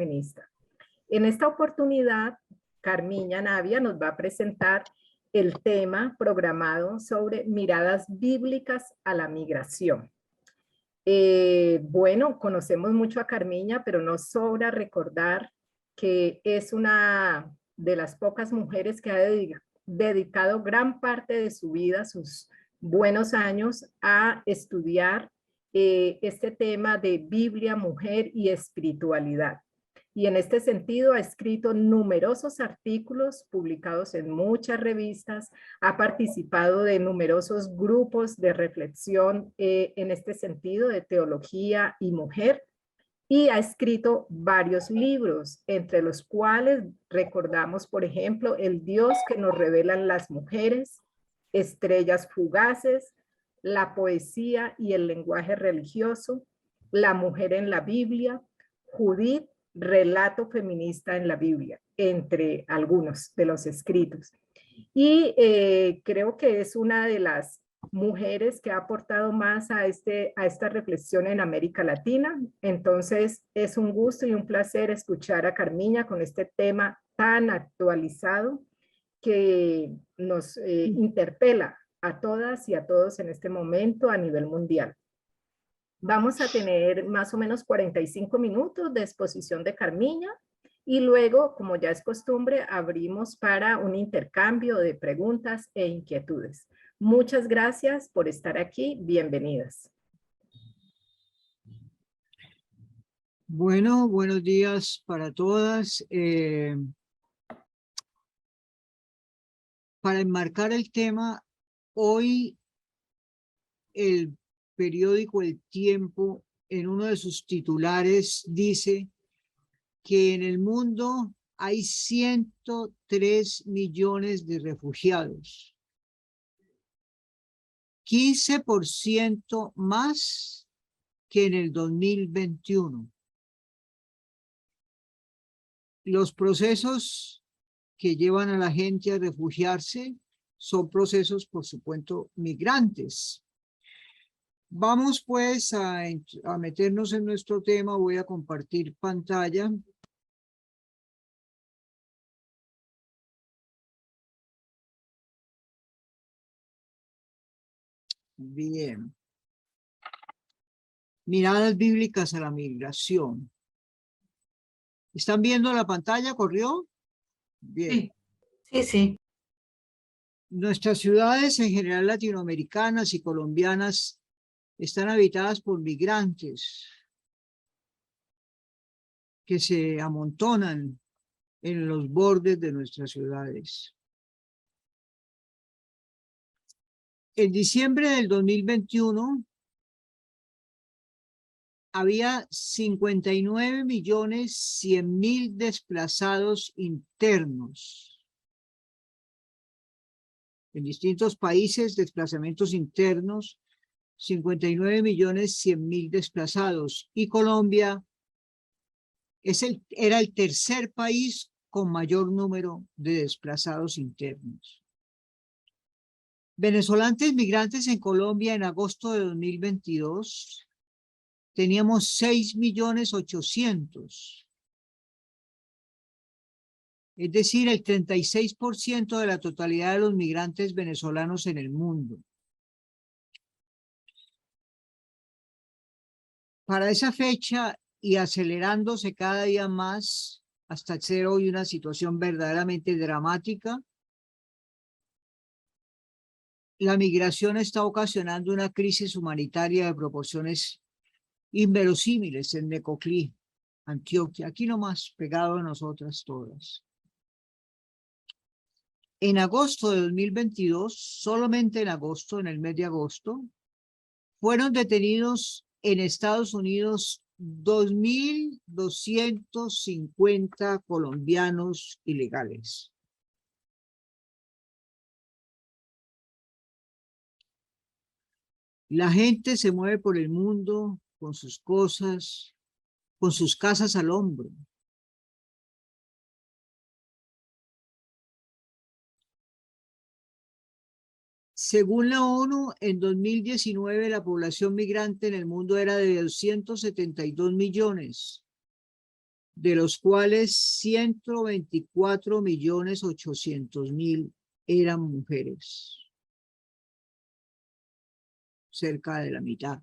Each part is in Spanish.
feminista. En esta oportunidad, Carmiña Navia nos va a presentar el tema programado sobre miradas bíblicas a la migración. Bueno, conocemos mucho a Carmiña, pero nos sobra recordar que es una de las pocas mujeres que ha dedicado gran parte de su vida, sus buenos años, a estudiar este tema de Biblia, mujer y espiritualidad. Y en este sentido ha escrito numerosos artículos publicados en muchas revistas, ha participado de numerosos grupos de reflexión en este sentido de teología y mujer, y ha escrito varios libros, entre los cuales recordamos, por ejemplo, El Dios que nos revelan las mujeres, Estrellas fugaces, La poesía y el lenguaje religioso, La mujer en la Biblia, Judith, Relato feminista en la Biblia, entre algunos de los escritos. Y creo que es una de las mujeres que ha aportado más a esta reflexión en América Latina. Entonces es un gusto y un placer escuchar a Carmiña con este tema tan actualizado que nos interpela a todas y a todos en este momento a nivel mundial. Vamos a tener más o menos 45 minutos de exposición de Carmiña y luego, como ya es costumbre, abrimos para un intercambio de preguntas e inquietudes. Muchas gracias por estar aquí. Bienvenidas. Bueno, buenos días para todas. Para enmarcar el tema, hoy el periódico El Tiempo, en uno de sus titulares, dice que en el mundo hay 103 millones de refugiados, 15% más que en el 2021. Los procesos que llevan a la gente a refugiarse son procesos, por supuesto, migrantes. Vamos pues a meternos en nuestro tema. Voy a compartir pantalla. Bien. Miradas bíblicas a la migración. ¿Están viendo la pantalla? ¿Corrió? Bien. Sí, sí. Nuestras ciudades, en general latinoamericanas y colombianas, están habitadas por migrantes que se amontonan en los bordes de nuestras ciudades. En diciembre del 2021 había 59.100.000 desplazados internos. En distintos países, desplazamientos internos, 59.100.000 desplazados. Y Colombia era el tercer país con mayor número de desplazados internos. Venezolanos migrantes en Colombia en agosto de 2022 teníamos 6.800.000. Es decir, el 36% de la totalidad de los migrantes venezolanos en el mundo. Para esa fecha, y acelerándose cada día más hasta ser hoy una situación verdaderamente dramática, la migración está ocasionando una crisis humanitaria de proporciones inverosímiles en Necoclí, Antioquia, aquí nomás pegado a nosotras todas. En agosto de 2022, solamente en agosto, en el mes de agosto, fueron detenidos en Estados Unidos 2.250 colombianos ilegales. La gente se mueve por el mundo con sus cosas, con sus casas al hombro. Según la ONU, en 2019 la población migrante en el mundo era de 272 millones. de los cuales 124.800.000 eran mujeres, cerca de la mitad.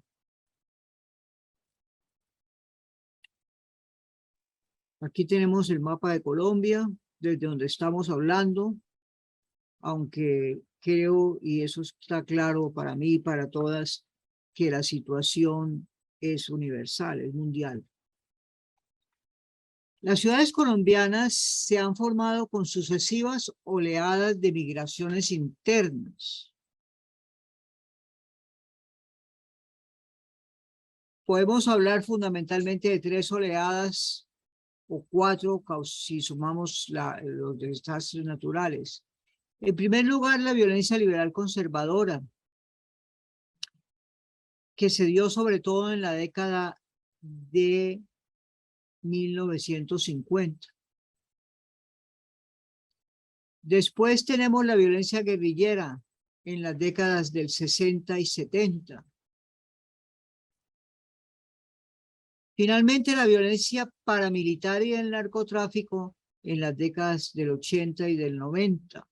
Aquí tenemos el mapa de Colombia, desde donde estamos hablando, aunque creo, y eso está claro para mí y para todas, que la situación es universal, es mundial. Las ciudades colombianas se han formado con sucesivas oleadas de migraciones internas. Podemos hablar fundamentalmente de 3 oleadas o 4 si sumamos los desastres naturales. En primer lugar, la violencia liberal conservadora, que se dio sobre todo en la década de 1950. Después tenemos la violencia guerrillera en las décadas del 60 y 70. Finalmente, la violencia paramilitar y el narcotráfico en las décadas del 80 y del 90.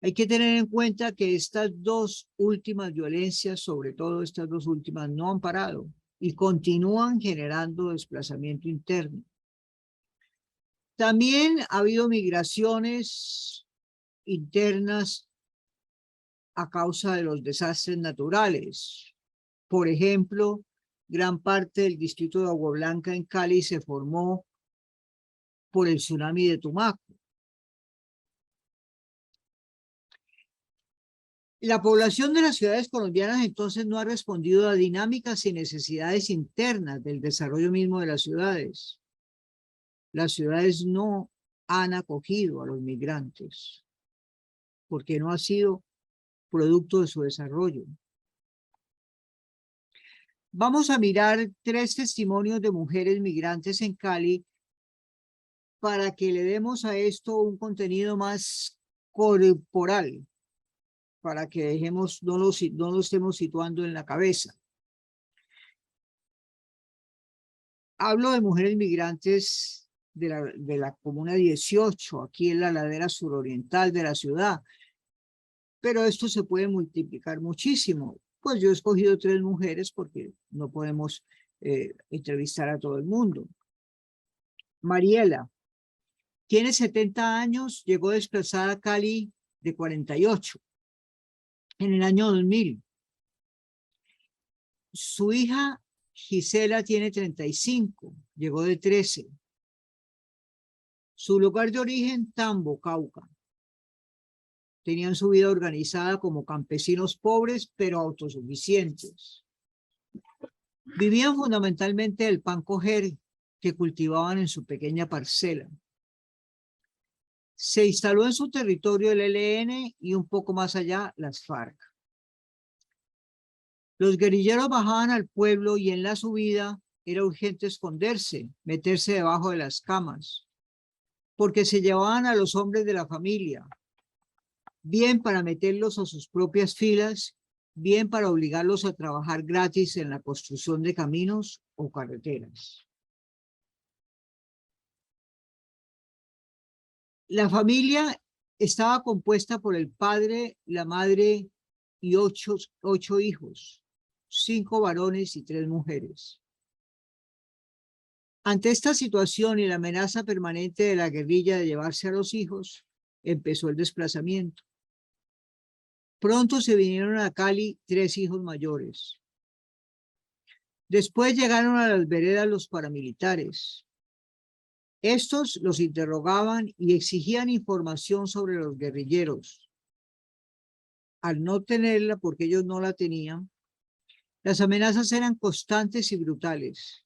Hay que tener en cuenta que estas dos últimas violencias, sobre todo estas dos últimas, no han parado y continúan generando desplazamiento interno. También ha habido migraciones internas a causa de los desastres naturales. Por ejemplo, gran parte del distrito de Agua Blanca en Cali se formó por el tsunami de Tumaco. La población de las ciudades colombianas entonces no ha respondido a dinámicas y necesidades internas del desarrollo mismo de las ciudades. Las ciudades no han acogido a los migrantes porque no ha sido producto de su desarrollo. Vamos a mirar 3 testimonios de mujeres migrantes en Cali para que le demos a esto un contenido más corporal, para que dejemos, no lo estemos situando en la cabeza. Hablo de mujeres migrantes de la comuna 18, aquí en la ladera suroriental de la ciudad, pero esto se puede multiplicar muchísimo. Pues yo he escogido 3 mujeres porque no podemos entrevistar a todo el mundo. Mariela tiene 70 años, llegó desplazada a Cali de 48 en el año 2000. Su hija Gisela tiene 35, llegó de 13. Su lugar de origen, Tambo, Cauca. Tenían su vida organizada como campesinos pobres, pero autosuficientes. Vivían fundamentalmente del pan coger que cultivaban en su pequeña parcela. Se instaló en su territorio el ELN y un poco más allá las FARC. Los guerrilleros bajaban al pueblo y en la subida era urgente esconderse, meterse debajo de las camas, porque se llevaban a los hombres de la familia, bien para meterlos a sus propias filas, bien para obligarlos a trabajar gratis en la construcción de caminos o carreteras. La familia estaba compuesta por el padre, la madre y 8 hijos, 5 varones y 3 mujeres. Ante esta situación y la amenaza permanente de la guerrilla de llevarse a los hijos, empezó el desplazamiento. Pronto se vinieron a Cali 3 hijos mayores. Después llegaron a las veredas los paramilitares. Estos los interrogaban y exigían información sobre los guerrilleros. Al no tenerla, porque ellos no la tenían, las amenazas eran constantes y brutales.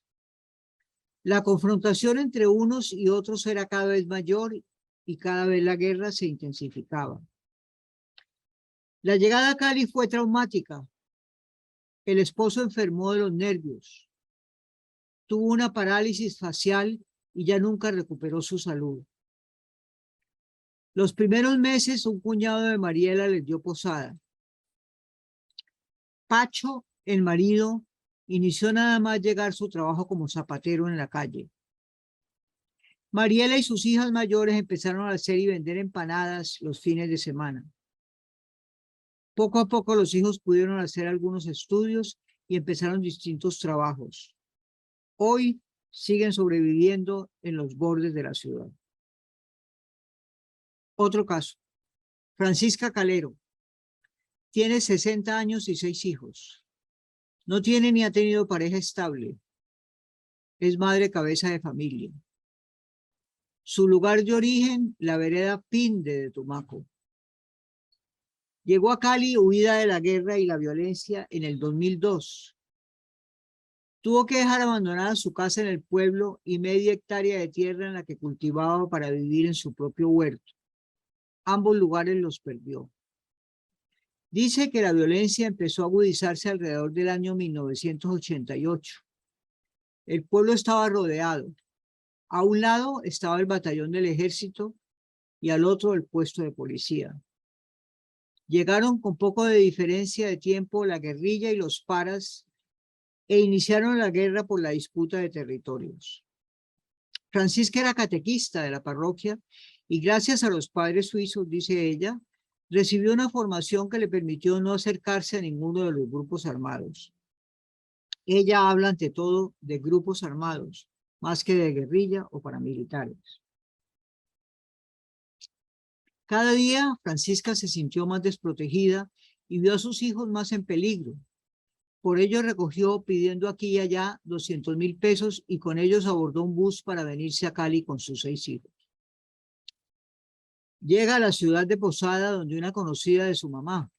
La confrontación entre unos y otros era cada vez mayor y cada vez la guerra se intensificaba. La llegada a Cali fue traumática. El esposo enfermó de los nervios. Tuvo una parálisis facial y ya nunca recuperó su salud. Los primeros meses, un cuñado de Mariela les dio posada. Pacho, el marido, inició nada más llegar su trabajo como zapatero en la calle. Mariela y sus hijas mayores empezaron a hacer y vender empanadas los fines de semana. Poco a poco los hijos pudieron hacer algunos estudios y empezaron distintos trabajos. Hoy siguen sobreviviendo en los bordes de la ciudad. Otro caso, Francisca Calero. Tiene 60 años y 6 hijos. No tiene ni ha tenido pareja estable. Es madre cabeza de familia. Su lugar de origen, la vereda Pinde de Tumaco. Llegó a Cali huida de la guerra y la violencia en el 2002. Tuvo que dejar abandonada su casa en el pueblo y media hectárea de tierra en la que cultivaba para vivir en su propio huerto. Ambos lugares los perdió. Dice que la violencia empezó a agudizarse alrededor del año 1988. El pueblo estaba rodeado. A un lado estaba el batallón del ejército y al otro el puesto de policía. Llegaron con poco de diferencia de tiempo la guerrilla y los paras e iniciaron la guerra por la disputa de territorios. Francisca era catequista de la parroquia y gracias a los padres suizos, dice ella, recibió una formación que le permitió no acercarse a ninguno de los grupos armados. Ella habla ante todo de grupos armados, más que de guerrilla o paramilitares. Cada día, Francisca se sintió más desprotegida y vio a sus hijos más en peligro. Por ello recogió, pidiendo aquí y allá, 200.000 pesos y con ellos abordó un bus para venirse a Cali con sus 6 hijos. Llega a la ciudad de Posada, donde una conocida de su mamá.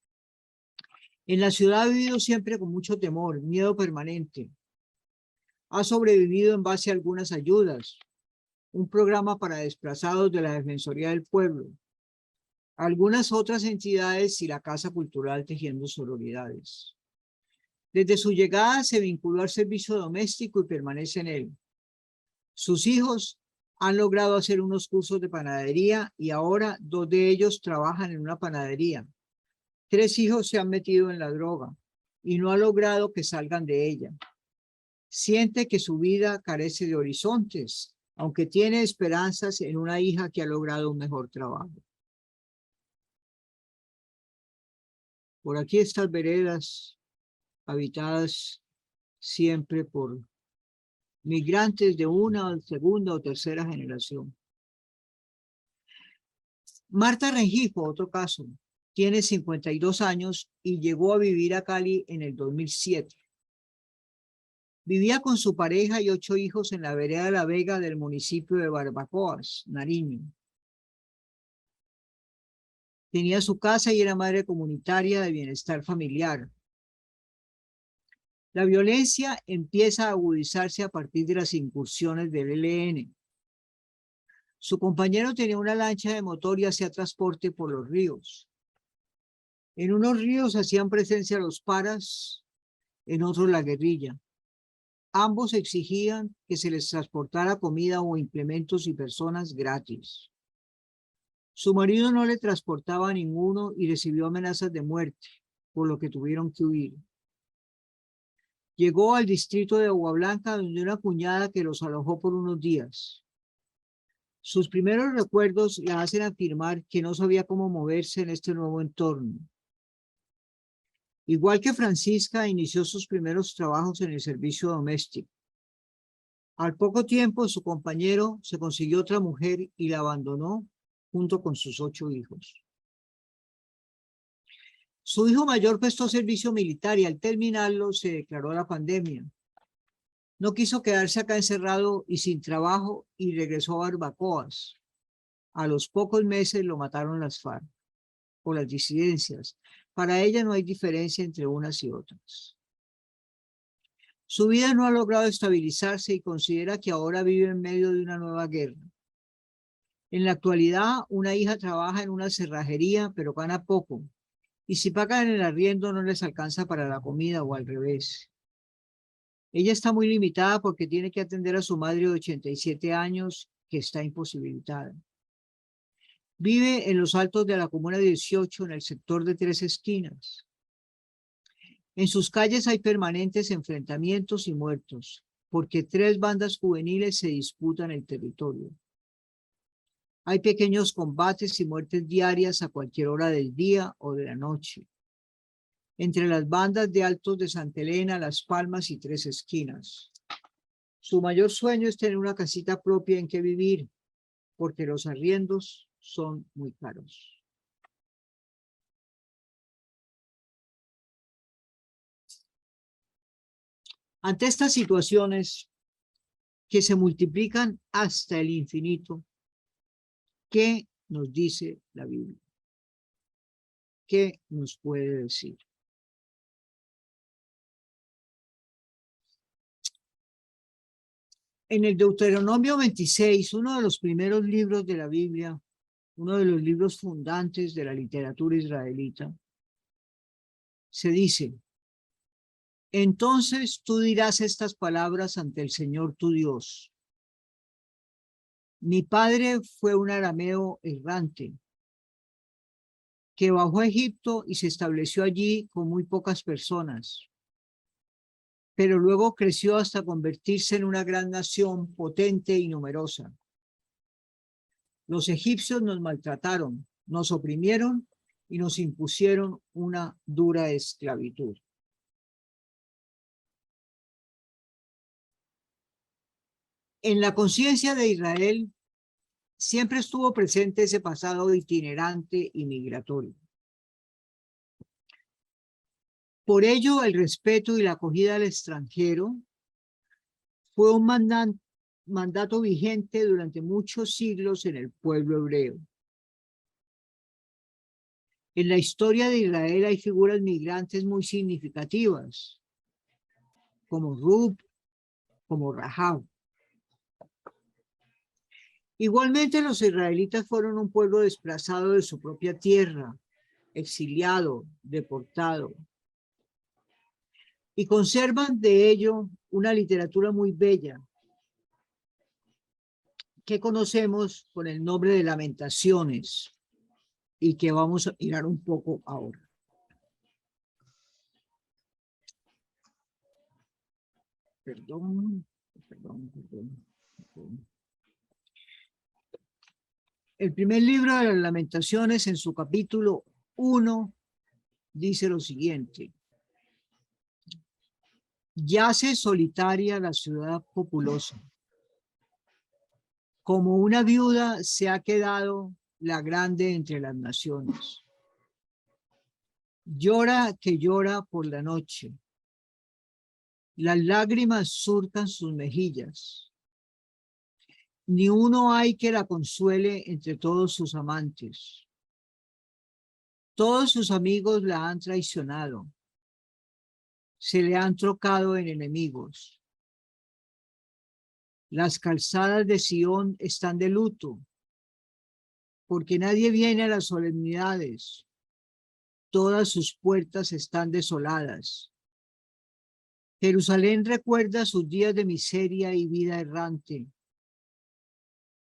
En la ciudad ha vivido siempre con mucho temor, miedo permanente. Ha sobrevivido en base a algunas ayudas, un programa para desplazados de la Defensoría del Pueblo, algunas otras entidades y la Casa Cultural Tejiendo Sororidades. Desde su llegada se vinculó al servicio doméstico y permanece en él. Sus hijos han logrado hacer unos cursos de panadería y ahora 2 de ellos trabajan en una panadería. 3 hijos se han metido en la droga y no ha logrado que salgan de ella. Siente que su vida carece de horizontes, aunque tiene esperanzas en una hija que ha logrado un mejor trabajo. Por aquí estas veredas habitadas siempre por migrantes de una, segunda o tercera generación. Marta Rengifo, otro caso, tiene 52 años y llegó a vivir a Cali en el 2007. Vivía con su pareja y 8 hijos en la vereda La Vega del municipio de Barbacoas, Nariño. Tenía su casa y era madre comunitaria de bienestar familiar. La violencia empieza a agudizarse a partir de las incursiones del ELN. Su compañero tenía una lancha de motor y hacía transporte por los ríos. En unos ríos hacían presencia los paras, en otros la guerrilla. Ambos exigían que se les transportara comida o implementos y personas gratis. Su marido no le transportaba a ninguno y recibió amenazas de muerte, por lo que tuvieron que huir. Llegó al distrito de Agua Blanca, donde una cuñada que los alojó por unos días. Sus primeros recuerdos la hacen afirmar que no sabía cómo moverse en este nuevo entorno. Igual que Francisca, inició sus primeros trabajos en el servicio doméstico. Al poco tiempo, su compañero se consiguió otra mujer y la abandonó junto con sus 8 hijos. Su hijo mayor prestó servicio militar y al terminarlo se declaró la pandemia. No quiso quedarse acá encerrado y sin trabajo y regresó a Barbacoas. A los pocos meses lo mataron las FARC o las disidencias. Para ella no hay diferencia entre unas y otras. Su vida no ha logrado estabilizarse y considera que ahora vive en medio de una nueva guerra. En la actualidad, una hija trabaja en una cerrajería, pero gana poco. Y si pagan el arriendo, no les alcanza para la comida o al revés. Ella está muy limitada porque tiene que atender a su madre de 87 años, que está imposibilitada. Vive en los altos de la Comuna 18, en el sector de 3 Esquinas. En sus calles hay permanentes enfrentamientos y muertos, porque 3 bandas juveniles se disputan el territorio. Hay pequeños combates y muertes diarias a cualquier hora del día o de la noche, entre las bandas de Altos de Santa Elena, Las Palmas y Tres Esquinas. Su mayor sueño es tener una casita propia en que vivir, porque los arriendos son muy caros. Ante estas situaciones que se multiplican hasta el infinito, ¿qué nos dice la Biblia? ¿Qué nos puede decir? En el Deuteronomio 26, uno de los primeros libros de la Biblia, uno de los libros fundantes de la literatura israelita, se dice: entonces tú dirás estas palabras ante el Señor tu Dios. Mi padre fue un arameo errante que bajó a Egipto y se estableció allí con muy pocas personas, pero luego creció hasta convertirse en una gran nación potente y numerosa. Los egipcios nos maltrataron, nos oprimieron y nos impusieron una dura esclavitud. En la conciencia de Israel siempre estuvo presente ese pasado itinerante y migratorio. Por ello, el respeto y la acogida al extranjero fue un mandato vigente durante muchos siglos en el pueblo hebreo. En la historia de Israel hay figuras migrantes muy significativas, como Rut, como Rahab. Igualmente, los israelitas fueron un pueblo desplazado de su propia tierra, exiliado, deportado, y conservan de ello una literatura muy bella que conocemos con el nombre de Lamentaciones y que vamos a mirar un poco ahora. Perdón. El primer libro de las Lamentaciones, en su capítulo 1, dice lo siguiente: yace solitaria la ciudad populosa, como una viuda se ha quedado la grande entre las naciones. Llora que llora por la noche, las lágrimas surcan sus mejillas. Ni uno hay que la consuele entre todos sus amantes. Todos sus amigos la han traicionado. Se le han trocado en enemigos. Las calzadas de Sión están de luto, porque nadie viene a las solemnidades. Todas sus puertas están desoladas. Jerusalén recuerda sus días de miseria y vida errante,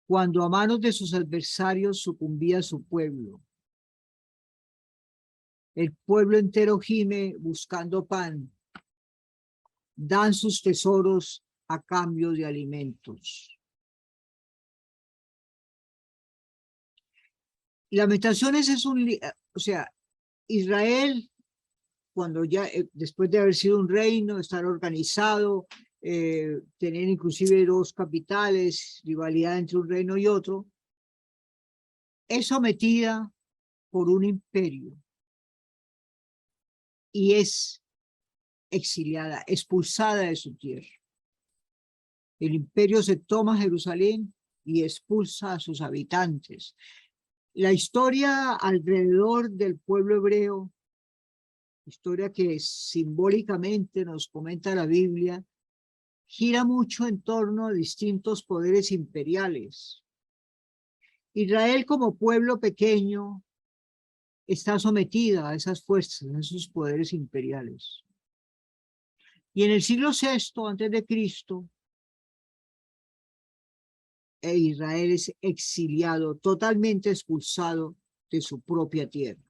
cuando a manos de sus adversarios sucumbía su pueblo. El pueblo entero gime buscando pan. Dan sus tesoros a cambio de alimentos. Lamentaciones es o sea, Israel, cuando ya, después de haber sido un reino, estar organizado, tener inclusive 2 capitales, rivalidad entre un reino y otro, es sometida por un imperio y es exiliada, expulsada de su tierra. El imperio se toma Jerusalén y expulsa a sus habitantes. La historia alrededor del pueblo hebreo, historia que simbólicamente nos comenta la Biblia, gira mucho en torno a distintos poderes imperiales. Israel, como pueblo pequeño, está sometida a esas fuerzas, a esos poderes imperiales. Y en el siglo VI antes de Cristo, Israel es exiliado, totalmente expulsado de su propia tierra.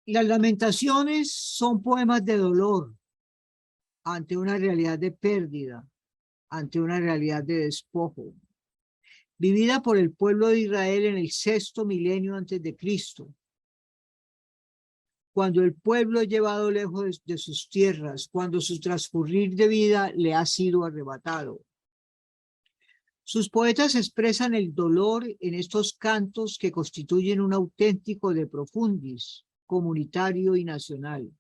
Las lamentaciones son poemas de dolor ante una realidad de pérdida, ante una realidad de despojo, vivida por el pueblo de Israel en el 6º milenio antes de Cristo, cuando el pueblo es llevado lejos de sus tierras, cuando su transcurrir de vida le ha sido arrebatado. Sus poetas expresan el dolor en estos cantos que constituyen un auténtico de profundis, comunitario y nacional.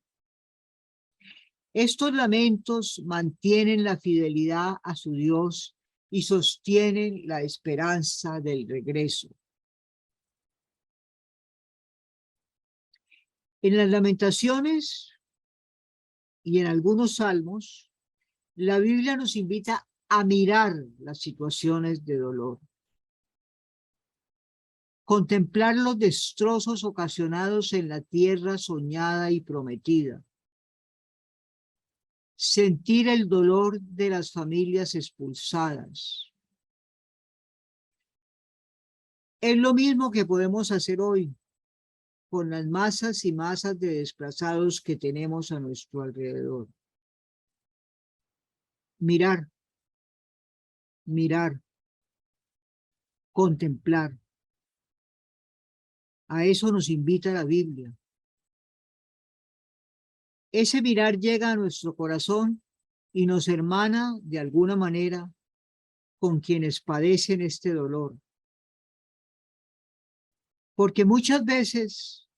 Estos lamentos mantienen la fidelidad a su Dios y sostienen la esperanza del regreso. En las lamentaciones y en algunos salmos, la Biblia nos invita a mirar las situaciones de dolor, contemplar los destrozos ocasionados en la tierra soñada y prometida, sentir el dolor de las familias expulsadas. Es lo mismo que podemos hacer hoy con las masas y masas de desplazados que tenemos a nuestro alrededor. Mirar, mirar, contemplar. A eso nos invita la Biblia. Ese mirar llega a nuestro corazón y nos hermana de alguna manera con quienes padecen este dolor. Porque muchas veces,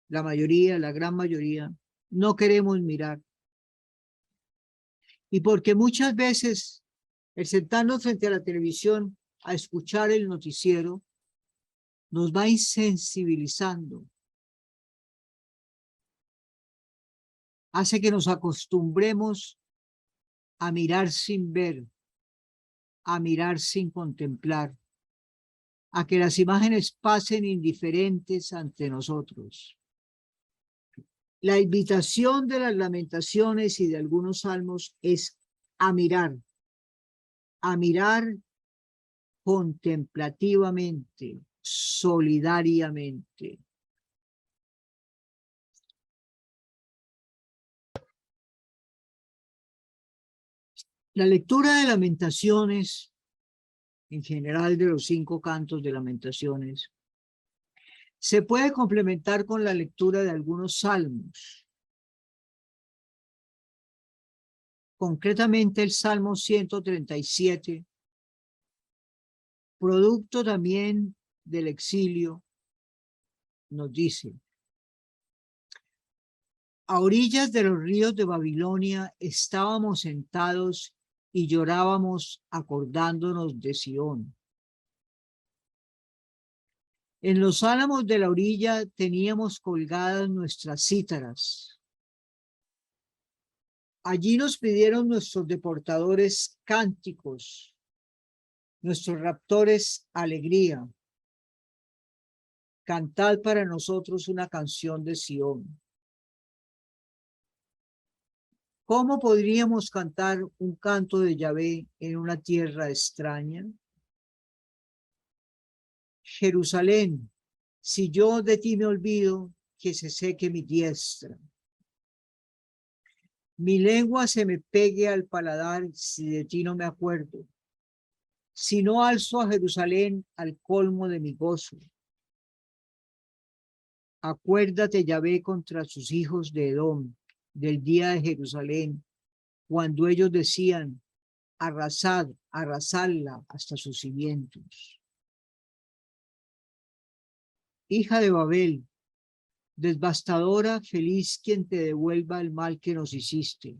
la mayoría, la gran mayoría, no queremos mirar. Y porque muchas veces el sentarnos frente a la televisión a escuchar el noticiero nos va insensibilizando. Hace que nos acostumbremos a mirar sin ver, a mirar sin contemplar, a que las imágenes pasen indiferentes ante nosotros. La invitación de las lamentaciones y de algunos salmos es a mirar contemplativamente, solidariamente. La lectura de Lamentaciones, en general de los 5 cantos de Lamentaciones, se puede complementar con la lectura de algunos salmos. Concretamente el Salmo 137, producto también del exilio, nos dice: a orillas de los ríos de Babilonia estábamos sentados y llorábamos acordándonos de Sión. En los álamos de la orilla teníamos colgadas nuestras cítaras. Allí nos pidieron nuestros deportadores cánticos, nuestros raptores alegría. Cantad para nosotros una canción de Sión. ¿Cómo podríamos cantar un canto de Yahvé en una tierra extraña? Jerusalén, si yo de ti me olvido, que se seque mi diestra. Mi lengua se me pegue al paladar si de ti no me acuerdo. Si no alzo a Jerusalén al colmo de mi gozo. Acuérdate, Yahvé, contra sus hijos de Edom, del día de Jerusalén, cuando ellos decían: arrasad, arrasadla hasta sus cimientos. Hija de Babel, devastadora, feliz quien te devuelva el mal que nos hiciste.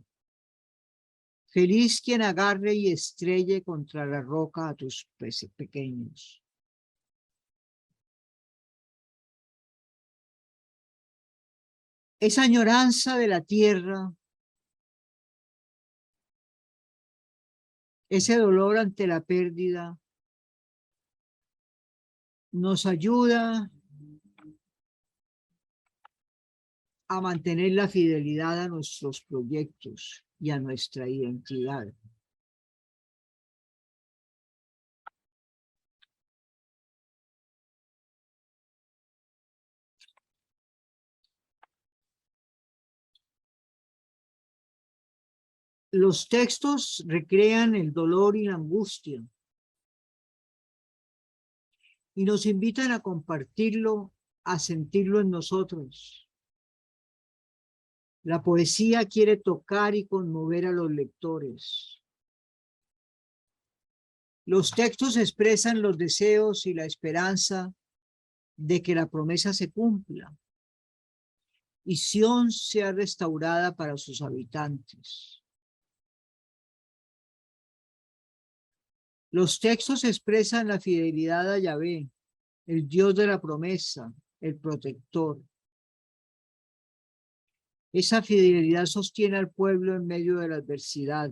Feliz quien agarre y estrelle contra la roca a tus pequeños. Esa añoranza de la tierra, ese dolor ante la pérdida, nos ayuda a mantener la fidelidad a nuestros proyectos y a nuestra identidad. Los textos recrean el dolor y la angustia y nos invitan a compartirlo, a sentirlo en nosotros. La poesía quiere tocar y conmover a los lectores. Los textos expresan los deseos y la esperanza de que la promesa se cumpla y Sión sea restaurada para sus habitantes. Los textos expresan la fidelidad a Yahvé, el Dios de la promesa, el protector. Esa fidelidad sostiene al pueblo en medio de la adversidad.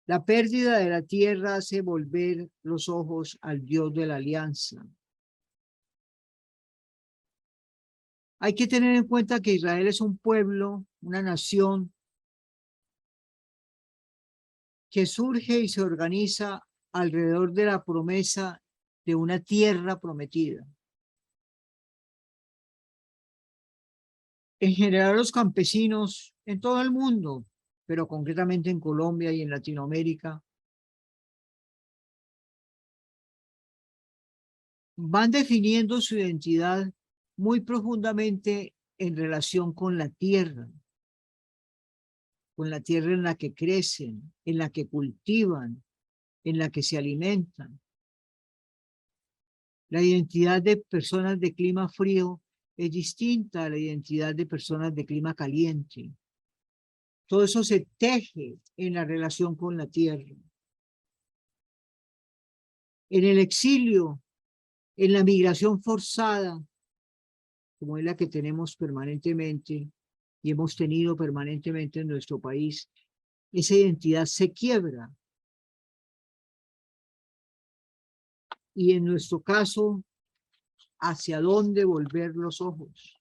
La pérdida de la tierra hace volver los ojos al Dios de la alianza. Hay que tener en cuenta que Israel es un pueblo, una nación que surge y se organiza alrededor de la promesa de una tierra prometida. En general, los campesinos en todo el mundo, pero concretamente en Colombia y en Latinoamérica, van definiendo su identidad muy profundamente en relación con la tierra en la que crecen, en la que cultivan, en la que se alimentan. La identidad de personas de clima frío es distinta a la identidad de personas de clima caliente. Todo eso se teje en la relación con la tierra. En el exilio, en la migración forzada, como es la que tenemos permanentemente y hemos tenido permanentemente en nuestro país, esa identidad se quiebra. Y en nuestro caso, ¿hacia dónde volver los ojos?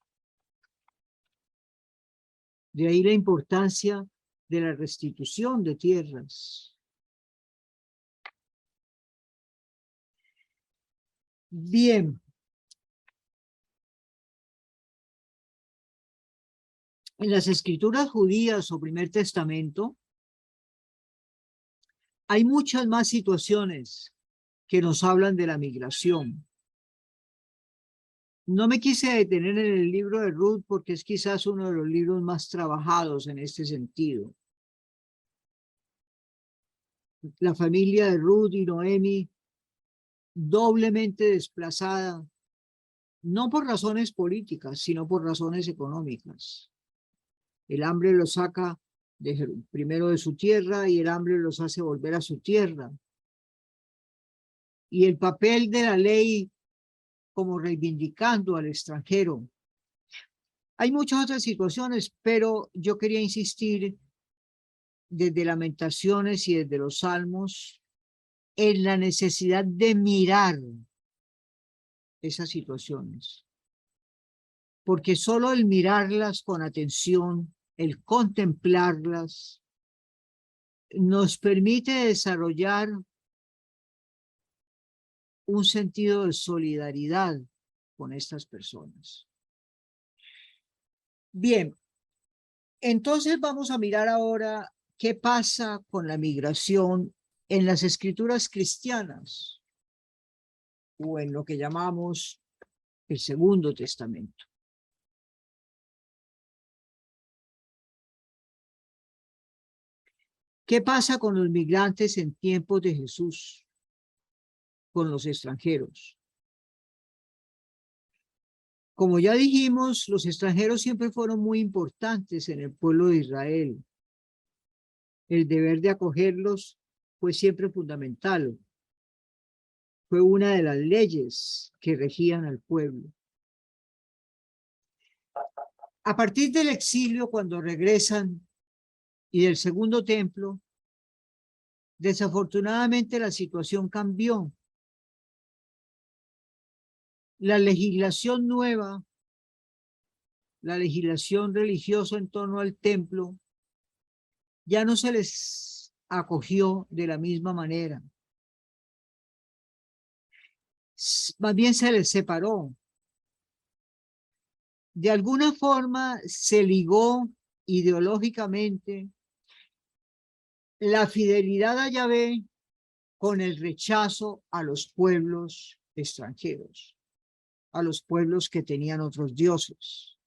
De ahí la importancia de la restitución de tierras. Bien. En las escrituras judías o Primer Testamento, hay muchas más situaciones que nos hablan de la migración. No me quise detener en el libro de Ruth porque es quizás uno de los libros más trabajados en este sentido. La familia de Ruth y Noemi, doblemente desplazada, no por razones políticas, sino por razones económicas. El hambre los saca primero de su tierra y el hambre los hace volver a su tierra. Y el papel de la ley como reivindicando al extranjero. Hay muchas otras situaciones, pero yo quería insistir desde Lamentaciones y desde los Salmos en la necesidad de mirar esas situaciones. Porque solo el mirarlas con atención, el contemplarlas, nos permite desarrollar un sentido de solidaridad con estas personas. Bien, entonces vamos a mirar ahora qué pasa con la migración en las escrituras cristianas o en lo que llamamos el Segundo Testamento. ¿Qué pasa con los migrantes en tiempos de Jesús? Con los extranjeros. Como ya dijimos, los extranjeros siempre fueron muy importantes en el pueblo de Israel. El deber de acogerlos fue siempre fundamental. Fue una de las leyes que regían al pueblo. A partir del exilio, cuando regresan, y del segundo templo, desafortunadamente la situación cambió. La legislación nueva, la legislación religiosa en torno al templo, ya no se les acogió de la misma manera. Más bien se les separó. De alguna forma se ligó ideológicamente la fidelidad a Yahvé con el rechazo a los pueblos extranjeros, a los pueblos que tenían otros dioses.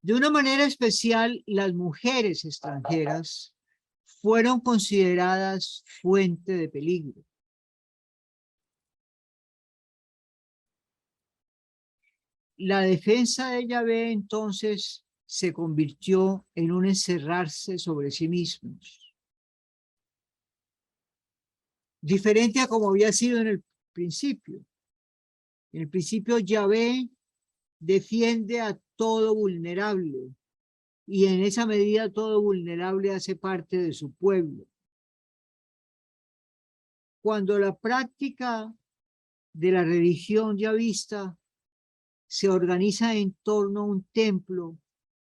De una manera especial, las mujeres extranjeras fueron consideradas fuente de peligro. La defensa de Yahvé entonces se convirtió en un encerrarse sobre sí mismos, diferente a como había sido en el principio. En el principio Yahvé defiende a todo vulnerable y en esa medida todo vulnerable hace parte de su pueblo. Cuando la práctica de la religión yahvista se organiza en torno a un templo,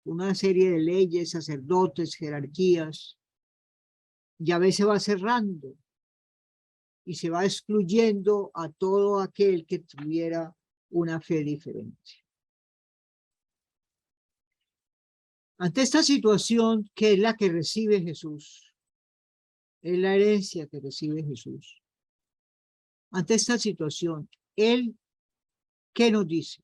una serie de leyes, sacerdotes, jerarquías, Yahvé se va cerrando y se va excluyendo a todo aquel que tuviera una fe diferente. Ante esta situación, que es la que recibe Jesús, es la herencia que recibe Jesús. Ante esta situación, Él, ¿qué nos dice?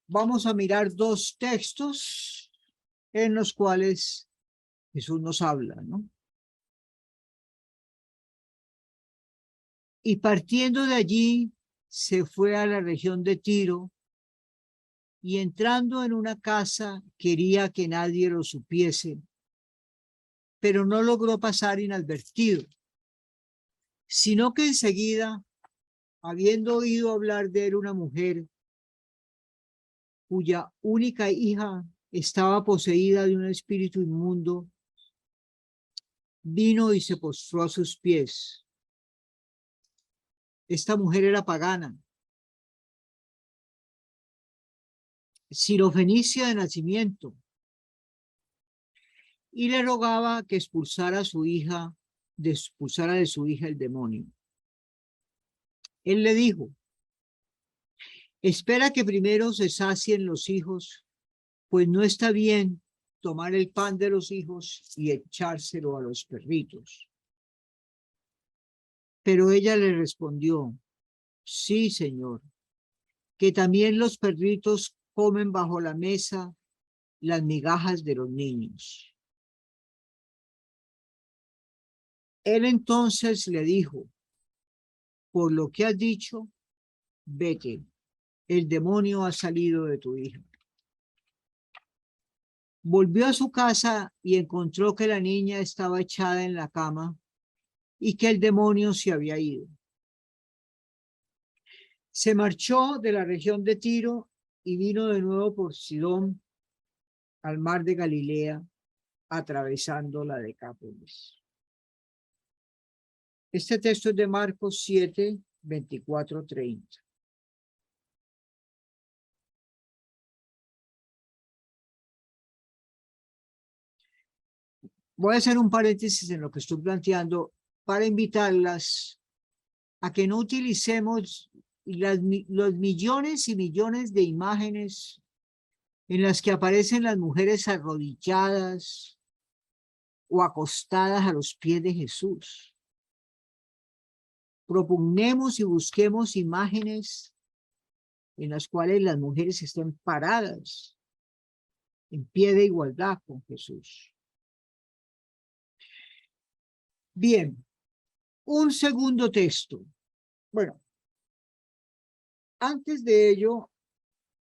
Vamos a mirar dos textos en los cuales Jesús nos habla, ¿no? Y partiendo de allí, se fue a la región de Tiro y entrando en una casa quería que nadie lo supiese, pero no logró pasar inadvertido, sino que enseguida, habiendo oído hablar de él una mujer cuya única hija estaba poseída de un espíritu inmundo, vino y se postró a sus pies. Esta mujer era pagana, sirofenicia de nacimiento, y le rogaba que expulsara de su hija el demonio. Él le dijo: espera que primero se sacien los hijos, pues no está bien tomar el pan de los hijos y echárselo a los perritos. Pero ella le respondió: sí, Señor, que también los perritos comen bajo la mesa las migajas de los niños. Él entonces le dijo: por lo que has dicho, vete, el demonio ha salido de tu hija. Volvió a su casa y encontró que la niña estaba echada en la cama y que el demonio se había ido. Se marchó de la región de Tiro y vino de nuevo por Sidón al mar de Galilea, atravesando la Decápolis. Este texto es de Marcos 7, 24, 30. Voy a hacer un paréntesis en lo que estoy planteando para invitarlas a que no utilicemos los millones y millones de imágenes en las que aparecen las mujeres arrodilladas o acostadas a los pies de Jesús. Propugnemos y busquemos imágenes en las cuales las mujeres estén paradas en pie de igualdad con Jesús. Bien, un segundo texto. Bueno, antes de ello,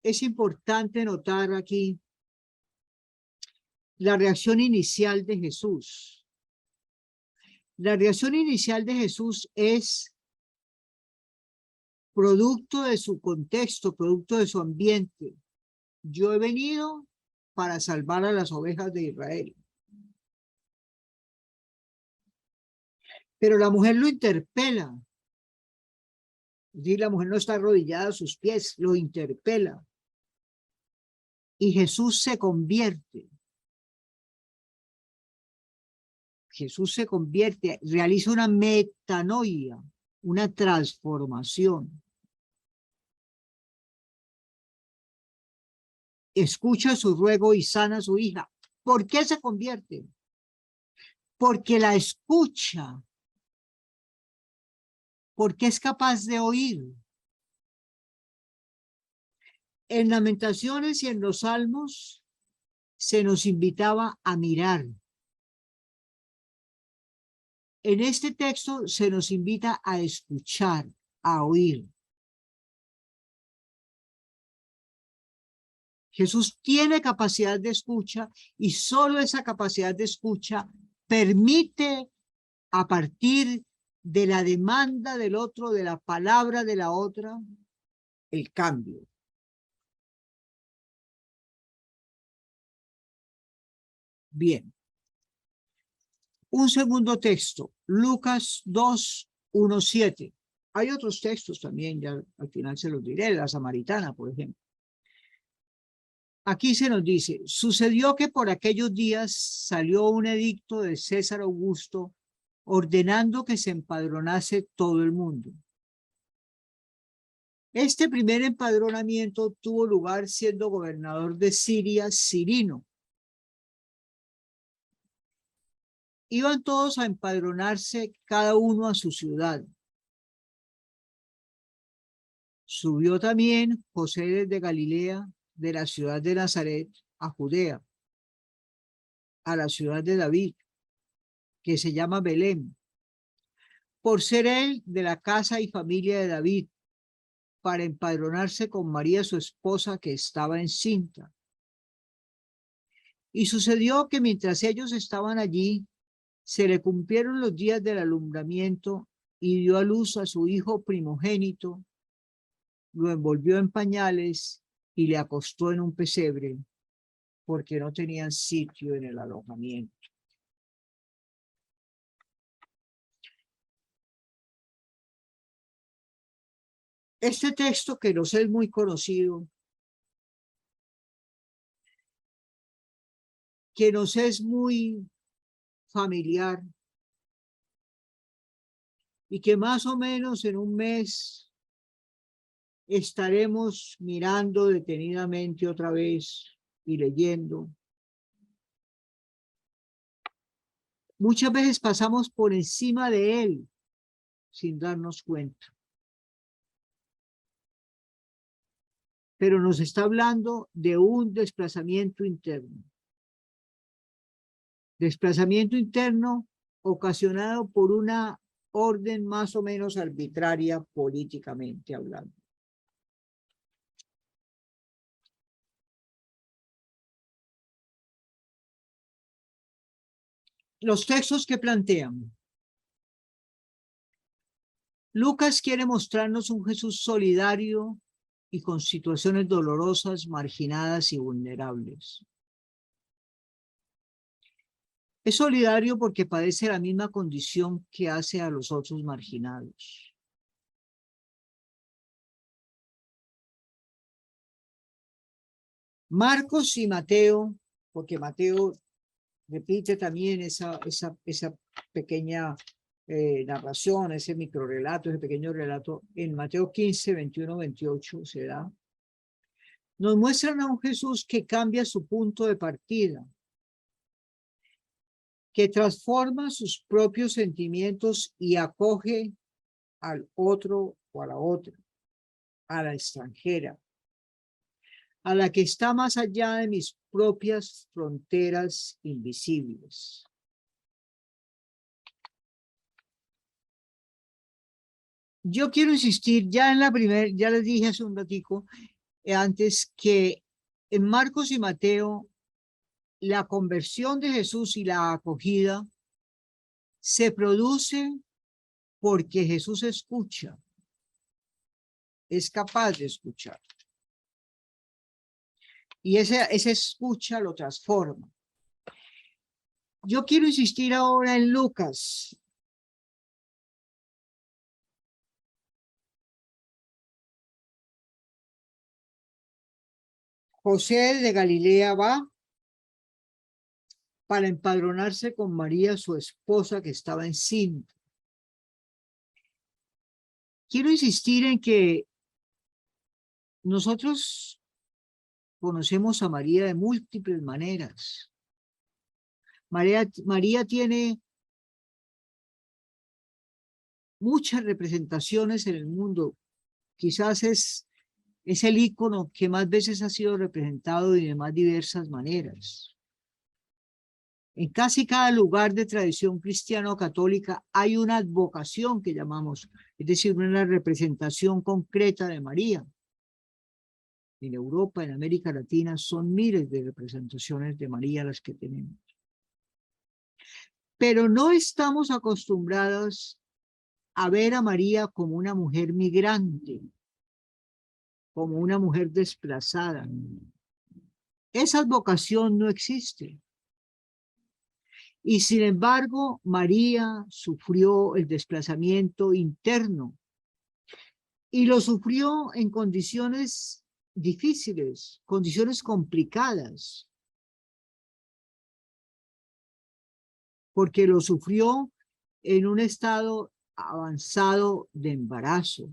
es importante notar aquí la reacción inicial de Jesús. La reacción inicial de Jesús es producto de su contexto, producto de su ambiente. Yo he venido para salvar a las ovejas de Israel. Pero la mujer lo interpela. Y la mujer no está arrodillada a sus pies, lo interpela. Y Jesús se convierte. Jesús se convierte, realiza una metanoia, una transformación. Escucha su ruego y sana a su hija. ¿Por qué se convierte? Porque la escucha, porque es capaz de oír. En Lamentaciones y en los Salmos se nos invitaba a mirar. En este texto se nos invita a escuchar, a oír. Jesús tiene capacidad de escucha y solo esa capacidad de escucha permite, a partir de la demanda del otro, de la palabra de la otra, el cambio. Bien. Un segundo texto, Lucas 2, 1, 7. Hay otros textos también, ya al final se los diré, la Samaritana, por ejemplo. Aquí se nos dice, sucedió que por aquellos días salió un edicto de César Augusto ordenando que se empadronase todo el mundo. Este primer empadronamiento tuvo lugar siendo gobernador de Siria, Cirino. Iban todos a empadronarse, cada uno a su ciudad. Subió también José desde Galilea, de la ciudad de Nazaret, a Judea, a la ciudad de David, que se llama Belén, por ser él de la casa y familia de David, para empadronarse con María, su esposa, que estaba encinta. Y sucedió que mientras ellos estaban allí, se le cumplieron los días del alumbramiento y dio a luz a su hijo primogénito, lo envolvió en pañales y le acostó en un pesebre, porque no tenían sitio en el alojamiento. Este texto, que nos es muy conocido, que nos es muy familiar, y que más o menos en un mes estaremos mirando detenidamente otra vez y leyendo. Muchas veces pasamos por encima de él sin darnos cuenta. Pero nos está hablando de un desplazamiento interno. Desplazamiento interno ocasionado por una orden más o menos arbitraria políticamente hablando. Los textos que plantean. Lucas quiere mostrarnos un Jesús solidario y con situaciones dolorosas, marginadas y vulnerables. Es solidario porque padece la misma condición que hace a los otros marginados. Marcos y Mateo, porque Mateo repite también esa pequeña narración, ese microrelato, ese pequeño relato, en Mateo 15, 21, 28 se da. Nos muestran a un Jesús que cambia su punto de partida, que transforma sus propios sentimientos y acoge al otro o a la otra, a la extranjera, a la que está más allá de mis propias fronteras invisibles. Yo quiero insistir, ya en la primera, ya les dije hace un ratico, antes, que en Marcos y Mateo, la conversión de Jesús y la acogida se produce porque Jesús escucha, es capaz de escuchar. Y esa escucha lo transforma. Yo quiero insistir ahora en Lucas. José de Galilea va para empadronarse con María, su esposa, que estaba encinta. quiero insistir en que nosotros conocemos a María de múltiples maneras. María tiene muchas representaciones en el mundo. Quizás es el ícono que más veces ha sido representado y de más diversas maneras. En casi cada lugar de tradición cristiano-católica hay una advocación que llamamos, es decir, una representación concreta de María. En Europa, en América Latina, son miles de representaciones de María las que tenemos. Pero no estamos acostumbrados a ver a María como una mujer migrante, como una mujer desplazada. Esa advocación no existe. Y sin embargo, María sufrió el desplazamiento interno y lo sufrió en condiciones difíciles, condiciones complicadas, porque lo sufrió en un estado avanzado de embarazo.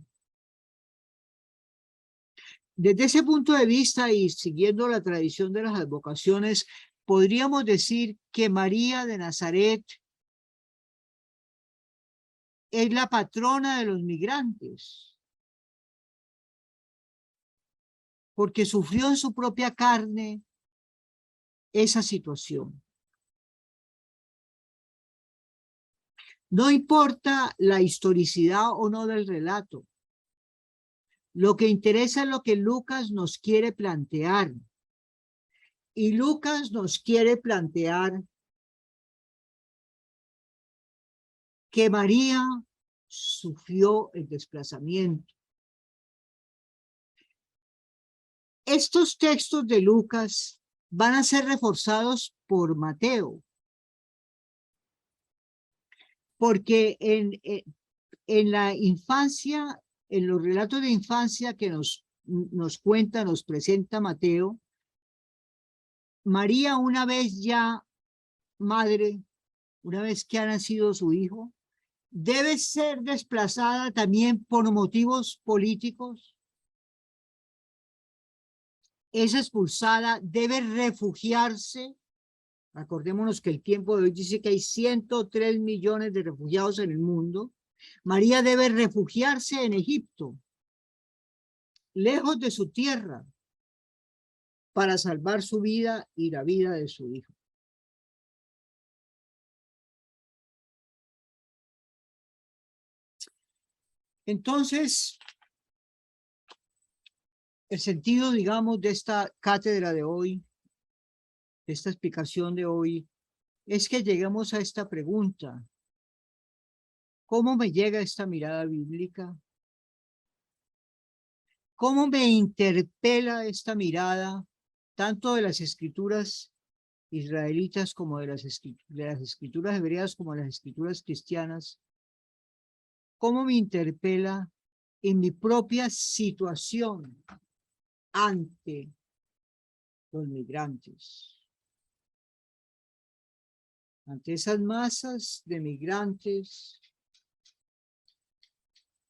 Desde ese punto de vista y siguiendo la tradición de las advocaciones, podríamos decir que María de Nazaret es la patrona de los migrantes, porque sufrió en su propia carne esa situación. No importa la historicidad o no del relato. Lo que interesa es lo que Lucas nos quiere plantear. Y Lucas nos quiere plantear que María sufrió el desplazamiento. Estos textos de Lucas van a ser reforzados por Mateo, porque en la infancia, en los relatos de infancia que nos cuenta, nos presenta Mateo, María, una vez ya madre, una vez que ha nacido su hijo, debe ser desplazada también por motivos políticos. Es expulsada, debe refugiarse. Acordémonos que el tiempo de hoy dice que hay 103 millones de refugiados en el mundo. María debe refugiarse en Egipto, lejos de su tierra, para salvar su vida y la vida de su hijo. Entonces, el sentido, digamos, de esta cátedra de hoy, de esta explicación de hoy, es que lleguemos a esta pregunta. ¿Cómo me llega esta mirada bíblica? ¿Cómo me interpela esta mirada, tanto de las escrituras israelitas como de las escrituras hebreas como de las escrituras cristianas? ¿Cómo me interpela en mi propia situación ante los migrantes? Ante esas masas de migrantes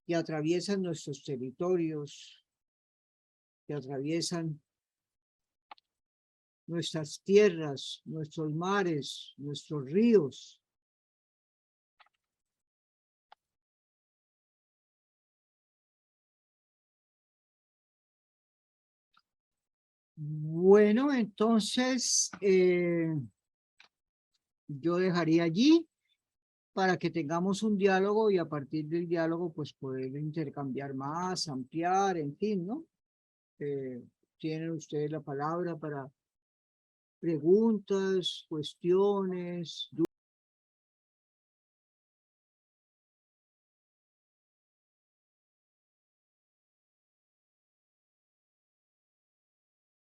que atraviesan nuestros territorios, que atraviesan nuestras tierras, nuestros mares, nuestros ríos. Bueno, entonces yo dejaría allí para que tengamos un diálogo y a partir del diálogo pues poder intercambiar más, ampliar, en fin, ¿no? Tienen ustedes la palabra para preguntas, cuestiones, dudas.